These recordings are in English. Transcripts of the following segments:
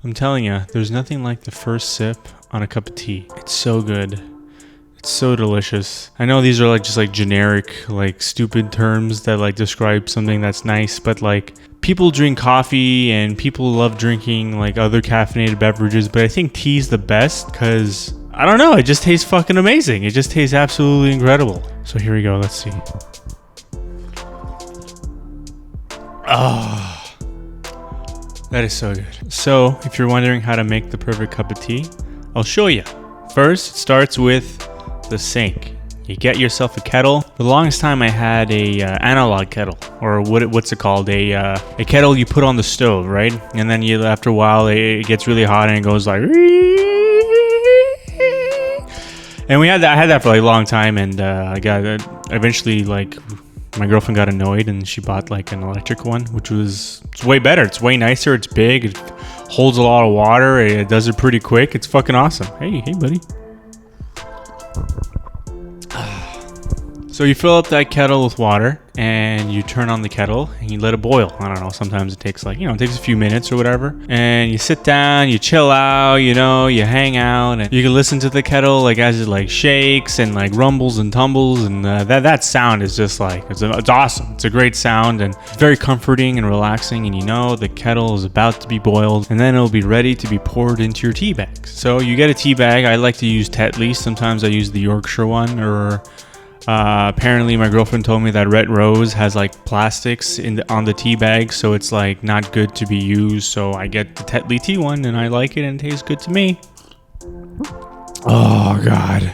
I'm telling you, there's nothing like the first sip on a cup of tea. It's so good. It's so delicious. I know these are like just like generic, like stupid terms that like describe something that's nice, but like people drink coffee and people love drinking like other caffeinated beverages, but I think tea's the best because I don't know, it just tastes fucking amazing. It just tastes absolutely incredible. So here we go, let's see. Oh, that is so good. So if you're wondering how to make the perfect cup of tea, I'll show you. First, it starts with the sink. You get yourself a kettle. For the longest time I had a analog kettle, or what's it called? A kettle you put on the stove, right? And then after a while it gets really hot and it goes like. And I had that for like a long time, and I got eventually like my girlfriend got annoyed and she bought like an electric one, which it's way better. It's way nicer. It's big. It holds a lot of water. It does it pretty quick. It's fucking awesome. Hey, buddy. So you fill up that kettle with water and you turn on the kettle and you let it boil. I don't know, sometimes it takes like, it takes a few minutes or whatever. And you sit down, you chill out, you hang out, and you can listen to the kettle like as it like shakes and like rumbles and tumbles. And that sound is just like, it's awesome. It's a great sound and very comforting and relaxing. And the kettle is about to be boiled and then it'll be ready to be poured into your tea bags. So you get a tea bag. I like to use Tetley. Sometimes I use the Yorkshire one, or apparently my girlfriend told me that Red Rose has like plastics on the tea bag, so it's like not good to be used. So I get the Tetley tea one and I like it and it tastes good to me. Oh god.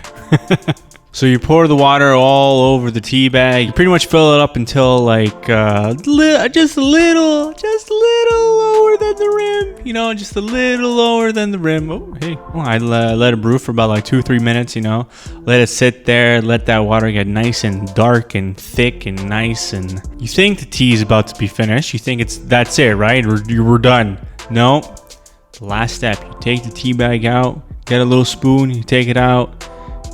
So you pour the water all over the tea bag. You pretty much fill it up until like just a little lower than the rim. Just a little lower than the rim. Oh, hey. Well, I let it brew for about like 2-3 minutes. Let it sit there. Let that water get nice and dark and thick and nice. And you think the tea is about to be finished. You think that's it, right? We're done. No. The last step. You take the tea bag out. Get a little spoon. You take it out.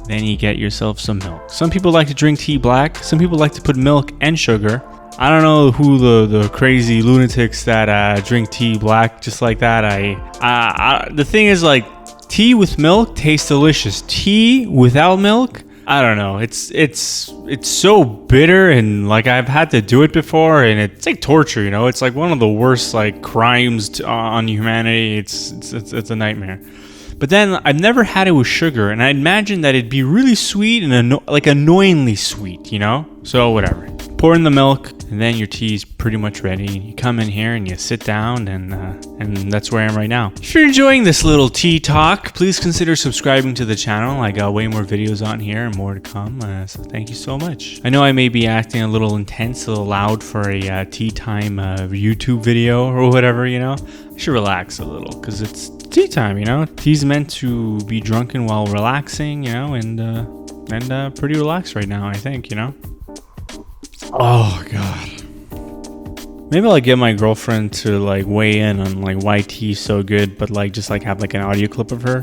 Then you get yourself some milk. Some people like to drink tea black. Some people like to put milk and sugar. I don't know who the crazy lunatics that drink tea black just like that. The thing is, like, tea with milk tastes delicious. Tea without milk, I don't know. It's so bitter, and like I've had to do it before, and it's like torture. It's like one of the worst like crimes on humanity. It's a nightmare. But then I've never had it with sugar, and I imagine that it'd be really sweet and like annoyingly sweet, So whatever. Pour in the milk, and then your tea's pretty much ready. You come in here and you sit down, and that's where I am right now. If you're enjoying this little tea talk, please consider subscribing to the channel. I got way more videos on here and more to come, so thank you so much. I know I may be acting a little intense, a little loud for a tea time YouTube video or whatever, I should relax a little, because it's tea time, Tea's meant to be drunken while relaxing, and pretty relaxed right now, I think, Oh god. Maybe I'll get my girlfriend to like weigh in on like why tea's so good, but like just like have like an audio clip of her.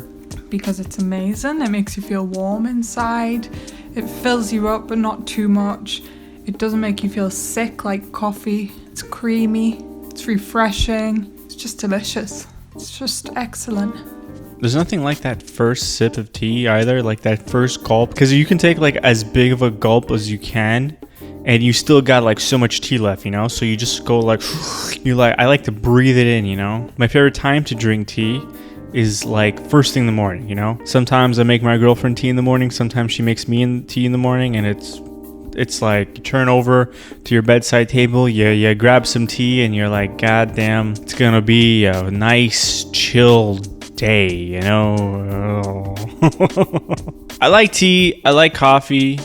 Because it's amazing. It makes you feel warm inside. It fills you up, but not too much. It doesn't make you feel sick like coffee. It's creamy. It's refreshing. It's just delicious. It's just excellent. There's nothing like that first sip of tea either, like that first gulp, because you can take like as big of a gulp as you can, and you still got like so much tea left, so you just go like, I like to breathe it in, My favorite time to drink tea is like first thing in the morning, Sometimes I make my girlfriend tea in the morning, sometimes she makes me tea in the morning, and it's like you turn over to your bedside table, you grab some tea, and you're like, god damn, it's gonna be a nice chill day, I like tea, I like coffee.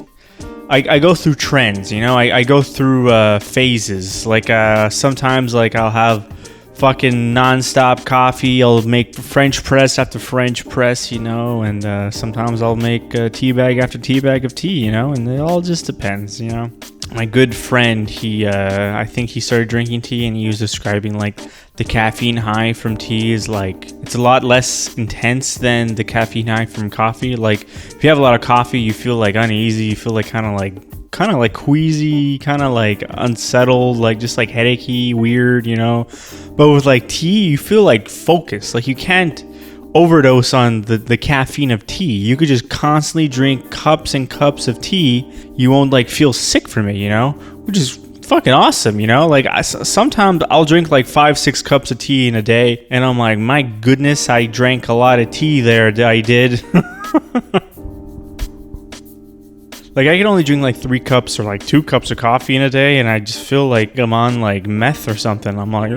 I go through trends, I go through phases. Like sometimes like I'll have fucking non-stop coffee. I'll make French press after French press, and sometimes I'll make tea bag after tea bag of tea, and it all just depends, My good friend, I think he started drinking tea, and he was describing like the caffeine high from tea is like, it's a lot less intense than the caffeine high from coffee. Like if you have a lot of coffee, you feel like uneasy, you feel like kind of like kind of like queasy, kind of like unsettled, like just like headachy, weird, you know. But with like tea, you feel like focused. Like you can't overdose on the caffeine of tea. You could just constantly drink cups and cups of tea. You won't like feel sick from it, you know, which is fucking awesome, you know. Like sometimes I'll drink like 5-6 cups of tea in a day, and I'm like, my goodness, I drank a lot of tea there. I did. Like I can only drink like 3 cups or like 2 cups of coffee in a day, and I just feel like I'm on like meth or something. I'm like,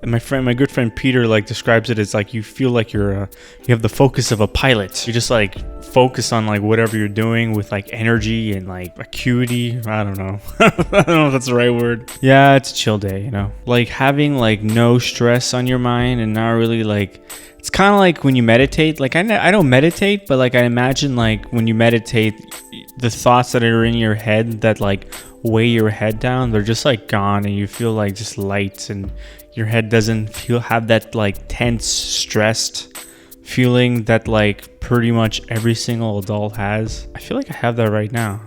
and my good friend Peter like describes it as like you feel like you have the focus of a pilot. You just like focus on like whatever you're doing with like energy and like acuity. I don't know. I don't know if that's the right word. Yeah, it's a chill day, you know. Like having like no stress on your mind and not really like. It's kind of like when you meditate. Like I don't meditate, but like I imagine like when you meditate, the thoughts that are in your head that like weigh your head down, they're just like gone, and you feel like just light, and your head doesn't have that like tense, stressed feeling that like pretty much every single adult has. I feel like I have that right now.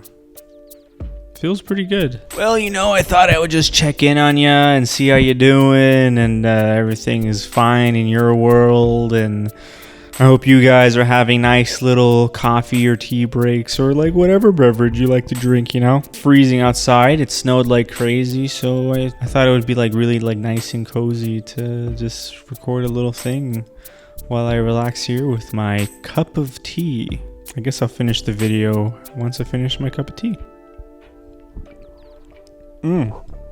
Feels pretty good. Well, you know, I thought I would just check in on you and see how you're doing, and everything is fine in your world, and I hope you guys are having nice little coffee or tea breaks or like whatever beverage you like to drink, you know. Freezing outside. It snowed like crazy, so I thought it would be like really like nice and cozy to just record a little thing while I relax here with my cup of tea. I guess I'll finish the video once I finish my cup of tea.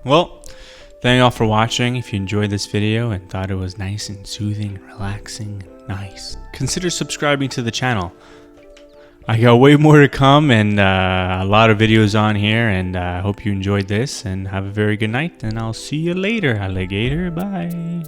Well, thank you all for watching. If you enjoyed this video and thought it was nice and soothing, relaxing, nice, consider subscribing to the channel. I got way more to come, and a lot of videos on here, and I hope you enjoyed this, and have a very good night, and I'll see you later, alligator. Bye.